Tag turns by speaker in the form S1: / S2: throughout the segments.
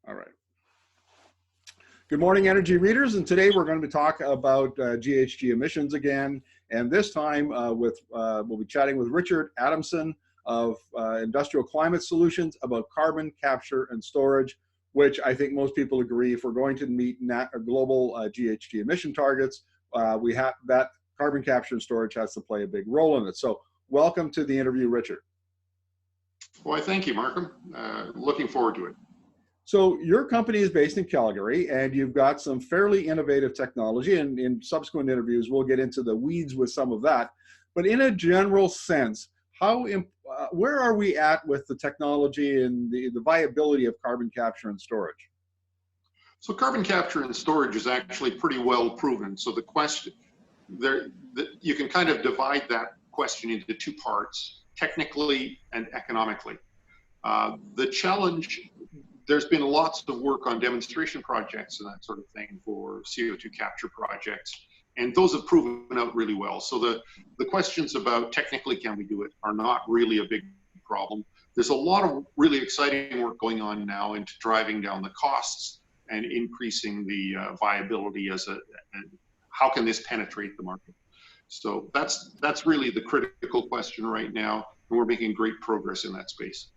S1: All right. Good morning, energy readers, and today we're going to talk about GHG emissions again, and this time we'll be chatting with Richard Adamson of Industrial Climate Solutions about carbon capture and storage, which I think most people agree, if we're going to meet global GHG emission targets, we have that carbon capture and storage has to play a big role in it. So welcome to the interview, Richard.
S2: Well, thank you, Markham. Looking forward to it.
S1: So your company is based in Calgary, and you've got some fairly innovative technology, and in subsequent interviews, we'll get into the weeds with some of that. But in a general sense, where are we at with the technology and the viability of carbon capture and storage?
S2: So carbon capture and storage is actually pretty well proven. So the question, you can kind of divide that question into two parts, technically and economically. The challenge, there's been lots of work on demonstration projects and that sort of thing for CO2 capture projects, and those have proven out really well. So the questions about technically can we do it are not really a big problem. There's a lot of really exciting work going on now into driving down the costs and increasing the viability as how can this penetrate the market. So that's really the critical question right now, and we're making great progress in that space.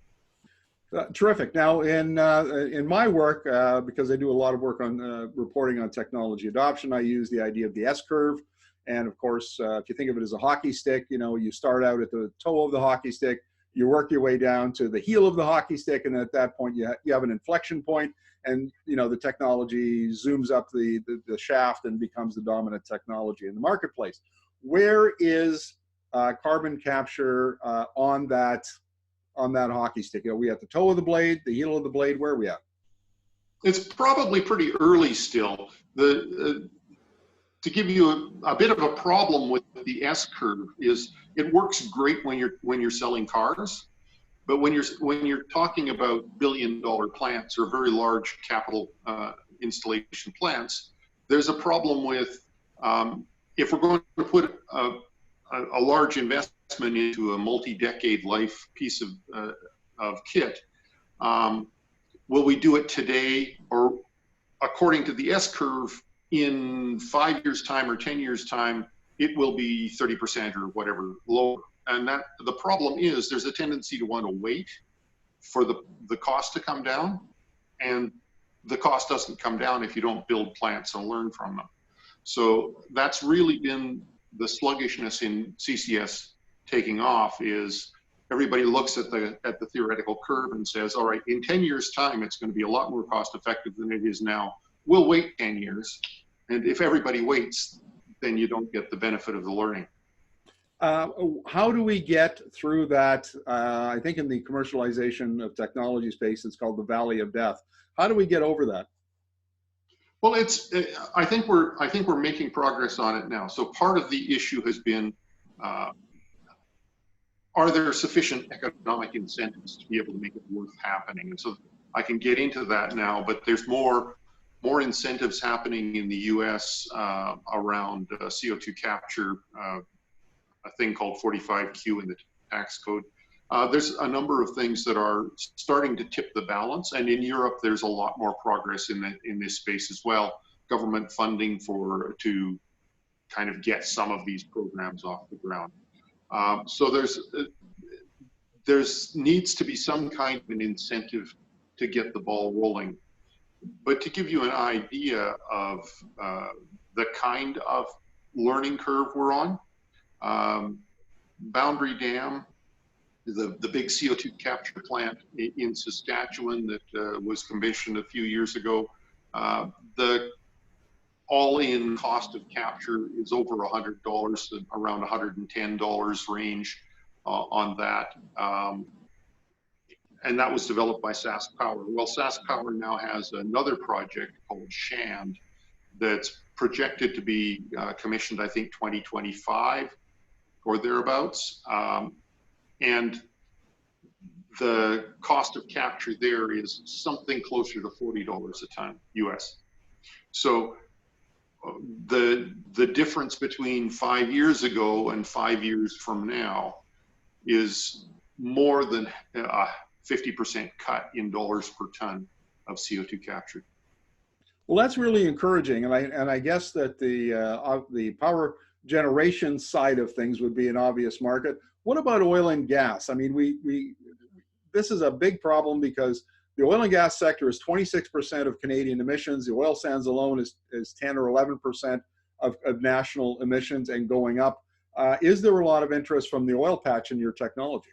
S1: Terrific. Now, in my work, because I do a lot of work on reporting on technology adoption, I use the idea of the S-curve. And of course, if you think of it as a hockey stick, you start out at the toe of the hockey stick, you work your way down to the heel of the hockey stick, and at that point, you have an inflection point, and the technology zooms up the shaft and becomes the dominant technology in the marketplace. Where is carbon capture on that hockey stick? Are we at the toe of the blade, the heel of the blade? Where are we at?
S2: It's probably pretty early still. To give you a bit of a problem with the S-curve is it works great when you're selling cars, but when you're talking about billion-dollar plants or very large capital installation plants, there's a problem with if we're going to put a large investment into a multi-decade life piece of kit, will we do it today, or according to the S-curve, in 5 years time or 10 years time, it will be 30% or whatever lower. And that the problem is there's a tendency to want to wait for the cost to come down, and the cost doesn't come down if you don't build plants and learn from them. So that's really been the sluggishness in CCS taking off. Is everybody looks at the theoretical curve and says, all right, in 10 years time, it's going to be a lot more cost effective than it is now. We'll wait 10 years. And if everybody waits, then you don't get the benefit of the learning.
S1: How do we get through that? I think in the commercialization of technology space, it's called the valley of death. How do we get over that?
S2: Well, I think we're making progress on it now. So part of the issue has been, are there sufficient economic incentives to be able to make it worth happening? And so I can get into that now, but there's more incentives happening in the US around CO2 capture, a thing called 45Q in the tax code. There's a number of things that are starting to tip the balance, and in Europe there's a lot more progress in this space as well. Government funding to kind of get some of these programs off the ground. So there's needs to be some kind of an incentive to get the ball rolling. But to give you an idea of the kind of learning curve we're on, Boundary Dam, the big CO2 capture plant in Saskatchewan that was commissioned a few years ago, the all-in cost of capture is over $100, around $110 range on that. And that was developed by SaskPower. Well, SaskPower now has another project called Shand that's projected to be commissioned, I think, 2025 or thereabouts. And the cost of capture there is something closer to $40 a ton US. So the difference between 5 years ago and 5 years from now is more than a 50% cut in dollars per ton CO2 captured.
S1: Well, that's really encouraging, and I guess that the power generation side of things would be an obvious market. What about oil and gas? I mean, this is a big problem because the oil and gas sector is 26% of Canadian emissions. The oil sands alone is 10 or 11% of national emissions and going up. Is there a lot of interest from the oil patch in your technology?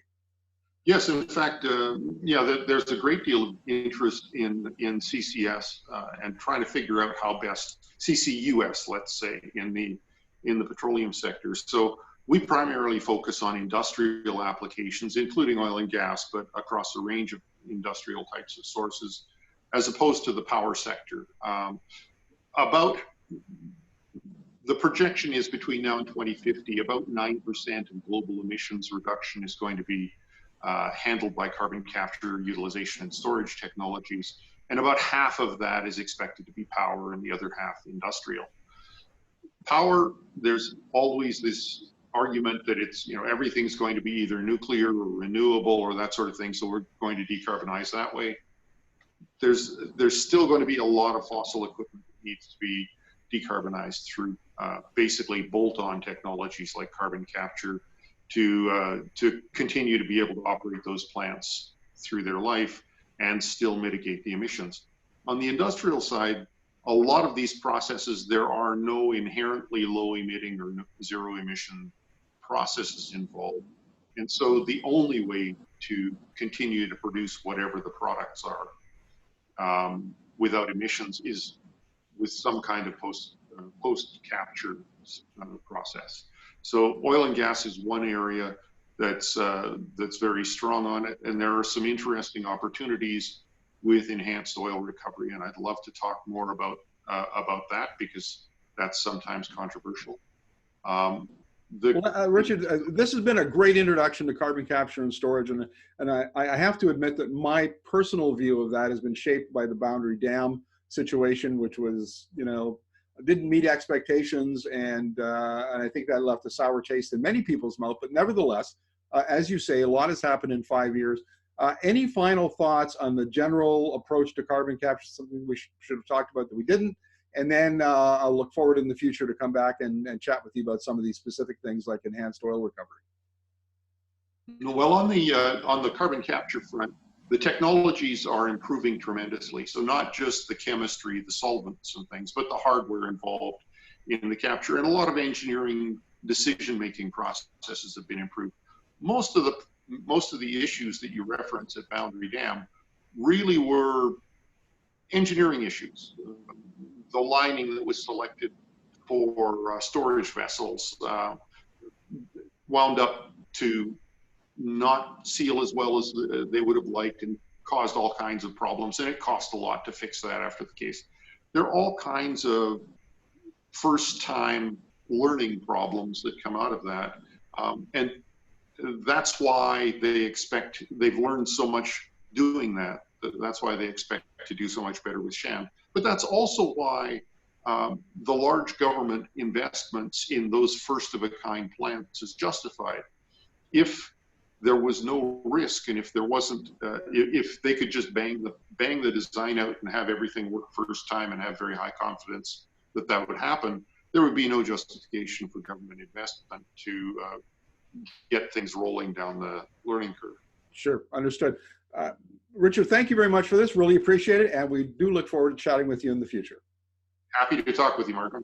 S2: Yes, in fact, there's a great deal of interest in CCS and trying to figure out how best CCUS, let's say, in the petroleum sector. So we primarily focus on industrial applications, including oil and gas, but across a range of industrial types of sources, as opposed to the power sector. About the projection is between now and 2050, about 9% of global emissions reduction is going to be handled by carbon capture, utilization, and storage technologies. And about half of that is expected to be power and the other half industrial. Power, there's always this argument that it's, everything's going to be either nuclear or renewable or that sort of thing, so we're going to decarbonize that way. There's still going to be a lot of fossil equipment that needs to be decarbonized through basically bolt-on technologies like carbon capture to continue to be able to operate those plants through their life and still mitigate the emissions. On the industrial side, a lot of these processes, there are no inherently low emitting or zero emission processes involved. And so the only way to continue to produce whatever the products are without emissions is with some kind of post-capture process. So oil and gas is one area that's very strong on it, and there are some interesting opportunities with enhanced oil recovery, and I'd love to talk more about that because that's sometimes controversial.
S1: Richard, this has been a great introduction to carbon capture and storage, and I have to admit that my personal view of that has been shaped by the Boundary Dam situation, which was, didn't meet expectations, and I think that left a sour taste in many people's mouth. But nevertheless, as you say, a lot has happened in 5 years. Any final thoughts on the general approach to carbon capture, something we should have talked about that we didn't? And then I'll look forward in the future to come back and chat with you about some of these specific things like enhanced oil recovery.
S2: Well, on the carbon capture front, the technologies are improving tremendously. So not just the chemistry, the solvents and things, but the hardware involved in the capture, and a lot of engineering decision-making processes have been improved. Most of the issues that you reference at Boundary Dam really were engineering issues. The lining that was selected for storage vessels wound up to not seal as well as they would have liked and caused all kinds of problems, and it cost a lot to fix that after the case. There are all kinds of first-time learning problems that come out of that, and that's why they've learned so much doing that. That's why they expect to do so much better with Shan. But that's also why the large government investments in those first-of-a-kind plants is justified. If there was no risk, and if there wasn't, if they could just bang the design out and have everything work first time and have very high confidence that would happen, there would be no justification for government investment to get things rolling down the learning curve.
S1: Sure, understood. Richard, thank you very much for this. Really appreciate it, and we do look forward to chatting with you in the future.
S2: Happy to talk with you, Markham.